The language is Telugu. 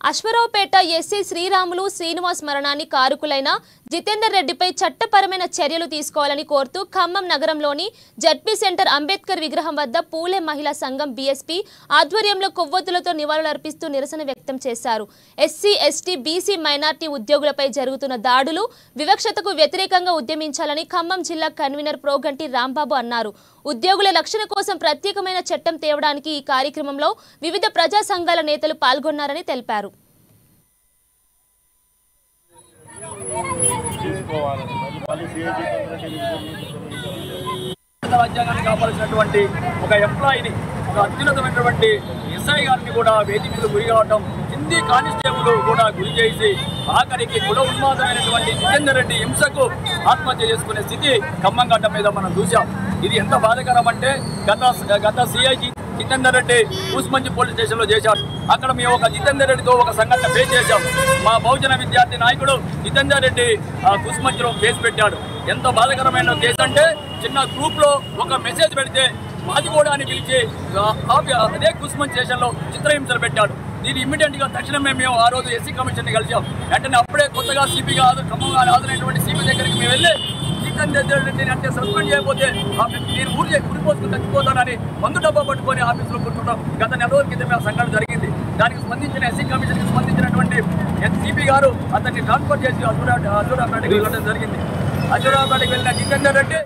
అశ్వరావుపేట ఎస్సీ శ్రీరాములు శ్రీనివాస్ మరణాన్ని కారకులైన జితేందర్ రెడ్డిపై చట్టపరమైన చర్యలు తీసుకోవాలని కోరుతూ ఖమ్మం నగరంలోని జడ్పీ సెంటర్ అంబేద్కర్ విగ్రహం వద్ద పూలే మహిళా సంఘం బీఎస్పీ ఆధ్వర్యంలో కొవ్వొత్తులతో నివాళులర్పిస్తూ నిరసన వ్యక్తం చేశారు. ఎస్సీ, ఎస్టీ, బీసీ, మైనార్టీ ఉద్యోగులపై జరుగుతున్న దాడులు, వివక్షతకు వ్యతిరేకంగా ఉద్యమించాలని ఖమ్మం జిల్లా కన్వీనర్ ప్రోగంటి రాంబాబు అన్నారు. ఉద్యోగుల రక్షణ కోసం ప్రత్యేకమైన చట్టం తేవడానికి ఈ కార్యక్రమంలో వివిధ ప్రజా సంఘాల నేతలు పాల్గొన్నారని తెలిపారు. రాజ్యాంగాన్ని కాపాల్సినటువంటి ఒక ఎంప్లాయీని, ఒక అత్యున్నతమైనటువంటి ఎస్ఐ గారిని కూడా వేధింపులు గురి కావటం, హిందీ కానిస్టేబుల్ కూడా గురి చేసి ఆఖరికి కుల ఉన్మాదమైనటువంటి జితేందర్ రెడ్డి హింసకు ఆత్మహత్య చేసుకునే స్థితి ఖమ్మం గడ్డ మీద మనం చూసాం. ఇది ఎంత బాధాకరం అంటే గత సిఐ జితేందర్ రెడ్డి కూసుమంచి పోలీస్ స్టేషన్లో చేశారు. అక్కడ మేము ఒక జితేందర్ రెడ్డితో ఒక సంఘటన ఫేస్ చేశాం. మా బహుజన విద్యార్థి నాయకుడు జితేందర్ రెడ్డి కూసుమంచిలో కేసు పెట్టాడు. ఎంత బాధాకరమైన కేసు అంటే, చిన్న గ్రూప్లో ఒక మెసేజ్ పెడితే మాదిగూడాన్ని పిలిచి అదే కూసుమంచి స్టేషన్లో చిత్రహింసలు పెట్టాడు. దీన్ని ఇమ్మీడియట్గా తక్షణమే మేము ఆ రోజు ఎస్సీ కమిషన్ని కలిసాం. వెంటనే అప్పుడే కొత్తగా సిపిగా ఖమ్మంగా హాజరైనటువంటి సిపి దగ్గరికి మేము వెళ్ళి జితేందర్ రెడ్డిని అంటే సస్పెండ్ చేయకపోతే నేను ఊరిపోసుకుని చచ్చిపోతానని మందు డబ్బా పట్టుకొని ఆఫీసులో కూర్చుంటాం. గత నెల రోజుల క్రితమే ఆ సంఘటన జరిగింది. దానికి స్పందించిన ఎస్సీ కమిషన్కి స్పందించినటువంటి సిపి గారు అతన్ని ట్రాన్స్ఫర్ చేసి అజురాపేటకి వెళ్ళడం జరిగింది. అజురాపేటకి వెళ్ళిన జితేందర్ రెడ్డి